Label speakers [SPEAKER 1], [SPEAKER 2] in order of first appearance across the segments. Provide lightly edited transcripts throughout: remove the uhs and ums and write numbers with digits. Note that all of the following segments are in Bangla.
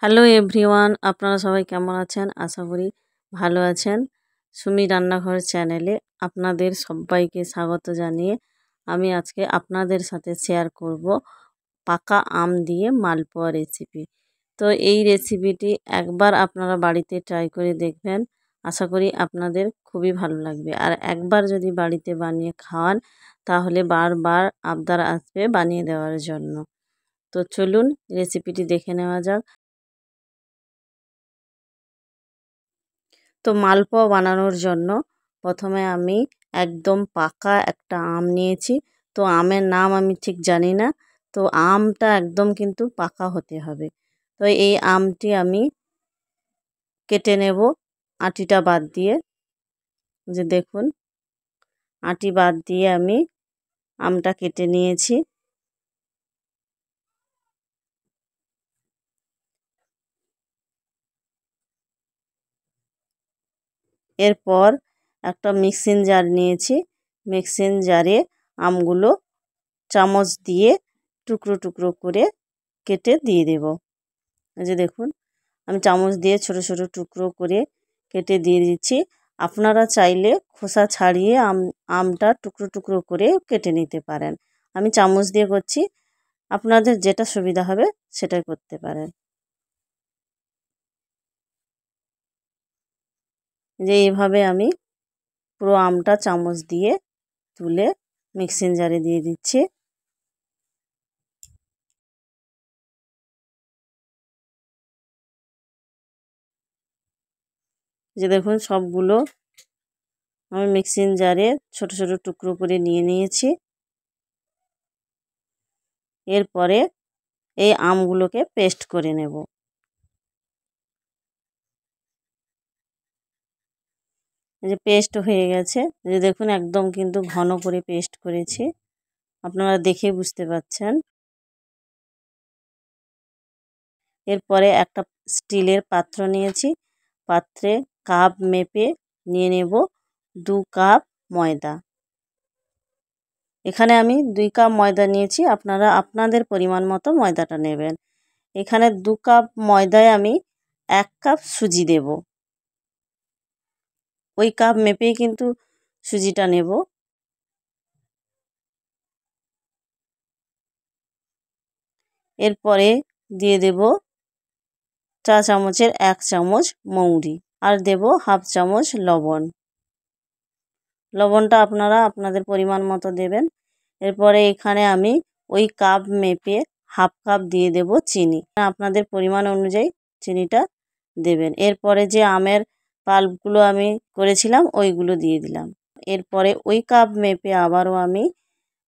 [SPEAKER 1] হ্যালো এভরিওয়ান, আপনারা সবাই কেমন আছেন? আশা করি ভালো আছেন। সুমি রান্নাঘর চ্যানেলে আপনাদের সবাইকে স্বাগত জানিয়ে আমি আজকে আপনাদের সাথে শেয়ার করব পাকা আম দিয়ে মালপোয়া রেসিপি। তো এই রেসিপিটি একবার আপনারা বাড়িতে ট্রাই করে দেখবেন, আশা করি আপনাদের খুবই ভালো লাগবে। আর একবার যদি বাড়িতে বানিয়ে খাওয়ান তাহলে বারবার আবদার আসবে বানিয়ে দেওয়ার জন্য। তো চলুন রেসিপিটি দেখে নেওয়া যাক। তো মালপোয়া বানানোর জন্য প্রথমে আমি একদম পাকা একটা আম নিয়েছি। তো আমের নাম আমি ঠিক জানি না, তো আমটা একদম কিন্তু পাকা হতে হবে। তো এই আমটি আমি কেটে নেব আটিটা বাদ দিয়ে। যে দেখুন, আটি বাদ দিয়ে আমি আমটা কেটে নিয়েছি। এরপর একটা মিক্সিং জার নিয়েছি। মিক্সিং জারে আমগুলো চামচ দিয়ে টুকরো টুকরো করে কেটে দিয়ে দেব। এই যে দেখুন, আমি চামচ দিয়ে ছোট ছোট টুকরো করে কেটে দিয়ে দিচ্ছি। আপনারা চাইলে খোসা ছাড়িয়ে আমটা টুকরো টুকরো করে কেটে নিতে পারেন। আমি চামচ দিয়ে করছি, আপনাদের যেটা সুবিধা হবে সেটাই করতে পারেন। যে এইভাবে আমি পুরো আমটা চামচ দিয়ে তুলে মিক্সিং জারে দিয়ে দিচ্ছি। যে দেখুন, সবগুলো আমি মিক্সিং জারে ছোট ছোট টুকরো করে নিয়ে নিয়েছি। এরপরে এই আমগুলোকে পেস্ট করে নেব। এই যে পেস্ট হয়ে গেছে, যে দেখুন একদম কিন্তু ঘন করে পেস্ট করেছি, আপনারা দেখে বুঝতে পাচ্ছেন। এরপরে একটা স্টিলের পাত্র নিয়েছি, পাত্রে কাপ মেপে নিয়ে নেব 2 কাপ ময়দা। এখানে আমি 2 কাপ ময়দা নিয়েছি, আপনারা আপনাদের পরিমাণ মতো ময়দাটা নেবেন। এখানে 2 কাপ ময়দায় আমি 1 কাপ সুজি দেব। ওই কাপ মেপেই কিন্তু সুজিটা নেব। এরপরে দিয়ে দেব চা চামচের 1 চামচ মৌরি, আর দেব হাফ চামচ লবণ। লবণটা আপনারা আপনাদের পরিমাণ মতো দেবেন। এরপরে এখানে আমি ওই কাপ মেপে হাফ কাপ দিয়ে দেব চিনি, আপনাদের পরিমাণ অনুযায়ী চিনিটা দেবেন। এরপরে যে আমের পাল্পগুলো আমি করেছিলাম ওইগুলো দিয়ে দিলাম। এরপরে ওই কাপ মেপে আবারও আমি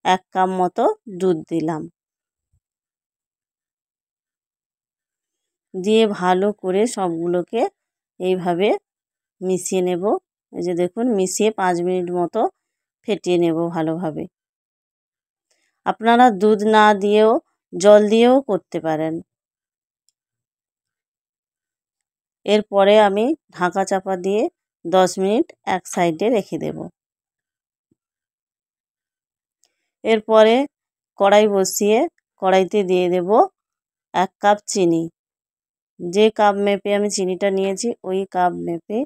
[SPEAKER 1] 1 কাপ মতো দুধ দিলাম, দিয়ে ভালো করে সবগুলোকে এইভাবে মিশিয়ে নেব। এই যে দেখুন, মিশিয়ে 5 মিনিট মতো ফেটিয়ে নেব ভালোভাবে। আপনারা দুধ না দিয়েও জল দিয়েও করতে পারেন। এরপরে আমি ঢাকা চাপা দিয়ে 10 মিনিট এক সাইডে রেখে দেব। এরপরে কড়াই বসিয়ে কড়াইতে দিয়ে দেব 1 কাপ চিনি। যে কাপ মেপে আমি চিনিটা নিয়েছি ওই কাপ মেপে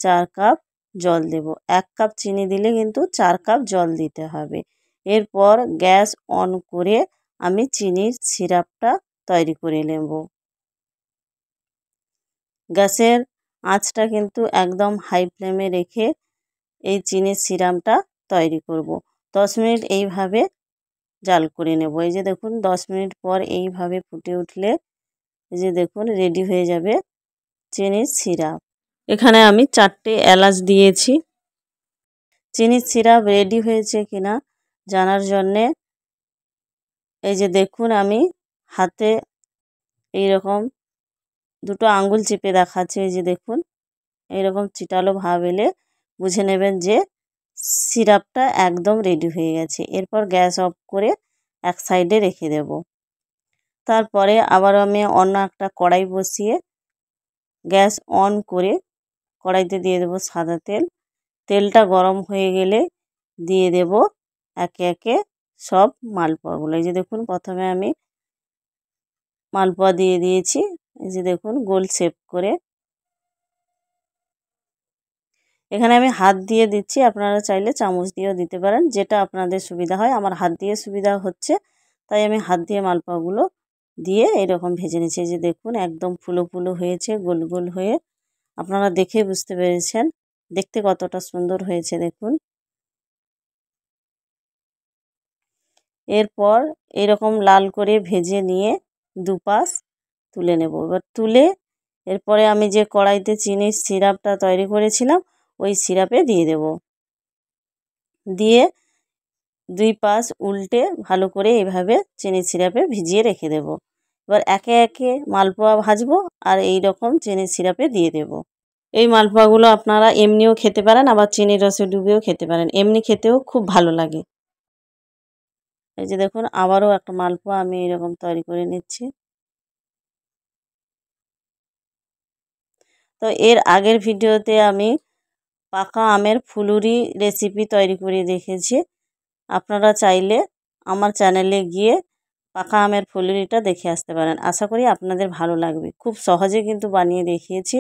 [SPEAKER 1] 4 কাপ জল দেব। 1 কাপ চিনি দিলে কিন্তু 4 কাপ জল দিতে হবে। এরপর গ্যাস অন করে আমি চিনির সিরাপটা তৈরি করে নেব। গ্যাসের আঁচটা কিন্তু একদম হাই ফ্লেমে রেখে এই চিনির সিরাপটা তৈরি করব। 10 মিনিট এইভাবে জাল করে নেব। এই যে দেখুন, 10 মিনিট পর এইভাবে ফুটে উঠলে এই যে দেখুন রেডি হয়ে যাবে চিনির সিরাপ। এখানে আমি 4টে এলাচ দিয়েছি। চিনির সিরাপ রেডি হয়েছে কিনা জানার জন্যে এই যে দেখুন, আমি হাতে এইরকম 2টো আঙ্গুল চেপে দেখাচ্ছি। এই যে দেখুন, এইরকম চিটালো ভাব এলে বুঝে নেবেন যে সিরাপটা একদম রেডি হয়ে গেছে। এরপর গ্যাস অফ করে এক সাইডে রেখে দেব। তারপরে আবার আমি অন্য একটা কড়াই বসিয়ে গ্যাস অন করে কড়াইতে দিয়ে দেব সাদা তেল। তেলটা গরম হয়ে গেলে দিয়ে দেব একে একে সব মালপোয়াগুলো। এই যে দেখুন, প্রথমে আমি মালপোয়া দিয়ে দিয়েছি, এই যে দেখুন গোল শেপ করে। এখানে আমি হাত দিয়ে দিচ্ছি, আপনারা চাইলে চামচ দিয়েও দিতে পারেন, যেটা আপনাদের সুবিধা হয়। আমার হাত দিয়ে সুবিধা হচ্ছে, তাই আমি হাত দিয়ে মালপোয়াগুলো দিয়ে এরকম ভেজে নিচ্ছি। এই যে দেখুন একদম ফুলো ফুলো হয়েছে, গোল গোল হয়ে। আপনারা দেখে বুঝতে পেরেছেন দেখতে কতটা সুন্দর হয়েছে দেখুন। এরপর এরকম লাল করে ভেজে নিয়ে দুপাশ তুলে নেব। এবার তুলে এরপরে আমি যে কড়াইতে চিনির সিরাপটা তৈরি করেছিলাম ওই সিরাপে দিয়ে দেব। দিয়ে দুই পাশ উল্টে ভালো করে এভাবে চিনির সিরাপে ভিজিয়ে রেখে দেব। এবার একে একে মালপোয়া ভাজবো আর এই রকম চিনির সিরাপে দিয়ে দেব। এই মালপোয়াগুলো আপনারা এমনিও খেতে পারেন, আবার চিনির রসে ডুবিয়েও খেতে পারেন, এমনি খেতেও খুব ভালো লাগে। এই যে দেখুন আবারও একটা মালপোয়া আমি এরকম তৈরি করে নিচ্ছি। তো এর আগের ভিডিওতে আমি পাকা আমের ফুলুরি রেসিপি তৈরি করে দেখেছি। আপনারা চাইলে আমার চ্যানেলে গিয়ে পাকা আমের ফুলুরিটা দেখে আসতে পারেন। আশা করি আপনাদের ভালো লাগবে। খুব সহজে কিন্তু বানিয়ে দেখিয়েছি,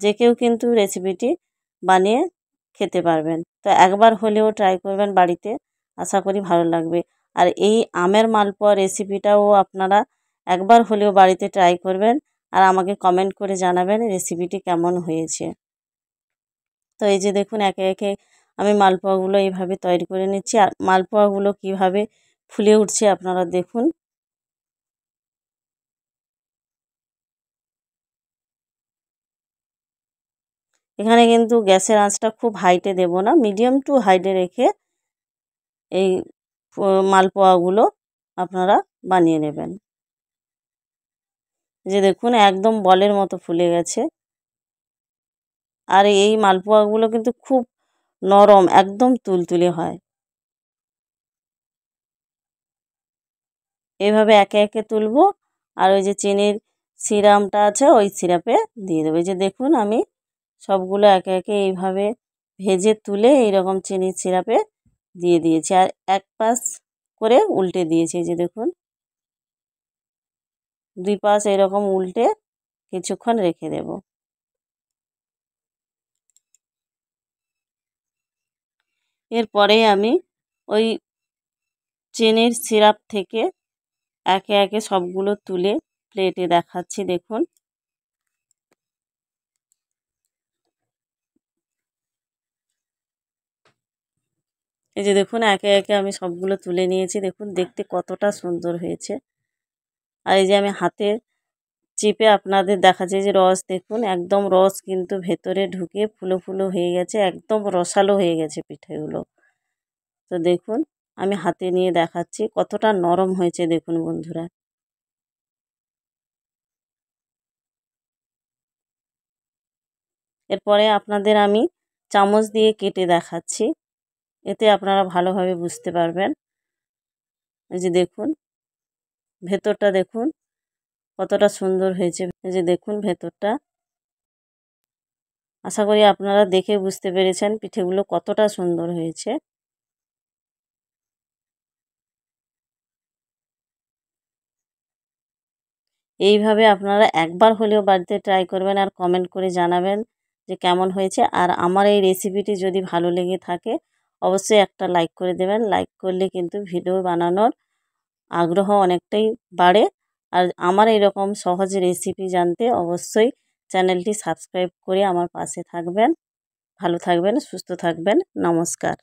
[SPEAKER 1] যে কেউ কিন্তু রেসিপিটি বানিয়ে খেতে পারবেন। তো একবার হলেও ট্রাই করবেন বাড়িতে, আশা করি ভালো লাগবে। আর এই আমের মালপোয়া রেসিপিটাও আপনারা একবার হলেও বাড়িতে ট্রাই করবেন আর আমাকে কমেন্ট করে জানাবেন রেসিপিটি কেমন হয়েছে। তো এই যে দেখুন একে একে আমি মালপোয়াগুলো এইভাবে তৈরি করে নিচ্ছি। আর মালপোয়াগুলো কিভাবে ফুলে উঠছে আপনারা দেখুন। এখানে কিন্তু গ্যাসের আঁচটা খুব হাইটে দেব না, মিডিয়াম টু হাইটে রেখে এই মালপোয়াগুলো আপনারা বানিয়ে নেবেন। যে দেখুন একদম বলের মতো ফুলে গেছে। আর এই মালপোয়াগুলো কিন্তু খুব নরম, একদম তুলতুলে হয়। এইভাবে একে একে তুলবো আর ওই যে চিনির সিরাপটা আছে ওই সিরাপে দিয়ে দেবো। এই যে দেখুন আমি সবগুলো একে একে এইভাবে ভেজে তুলে এইরকম চিনির সিরাপে দিয়ে দিয়েছি আর এক পাশ করে উল্টে দিয়েছি। এই যে দেখুন দুই পাশ এরকম উল্টে কিছুক্ষণ রেখে দেব। এরপরে আমি ওই চিনির সিরাপ থেকে একে একে সবগুলো তুলে প্লেটে দেখাচ্ছি দেখুন। এই যে দেখুন একে একে আমি সবগুলো তুলে নিয়েছি, দেখুন দেখতে কতটা সুন্দর হয়েছে। আর এই যে আমি হাতে চিপে আপনাদের দেখাচ্ছি যে রস দেখুন একদম রস কিন্তু ভেতরে ঢুকে ফুলো ফুলো হয়ে গেছে, একদম রসালো হয়ে গেছে পিঠেগুলো। তো দেখুন আমি হাতে নিয়ে দেখাচ্ছি কতটা নরম হয়েছে দেখুন বন্ধুরা। এরপরে আপনাদের আমি চামচ দিয়ে কেটে দেখাচ্ছি, এতে আপনারা ভালোভাবে বুঝতে পারবেন। এই যে দেখুন ভেতরটা দেখুন কতটা সুন্দর হয়েছে। এই যে দেখুন ভেতরটা। আশা করি আপনারা দেখে বুঝতে পেরেছেন পিঠেগুলো কতটা সুন্দর হয়েছে। এইভাবে আপনারা একবার হলেও বাড়িতে ট্রাই করবেন আর কমেন্ট করে জানাবেন যে কেমন হয়েছে। আর আমার এই রেসিপিটি যদি ভালো লেগে থাকে অবশ্যই একটা লাইক করে দেবেন। লাইক করলে কিন্তু ভিডিও বানানোর আগ্রহ অনেকটাই বাড়ে। আর আমার এরকম সহজ রেসিপি জানতে অবশ্যই চ্যানেলটি সাবস্ক্রাইব করে আমার পাশে থাকবেন। ভালো থাকবেন, সুস্থ থাকবেন। নমস্কার।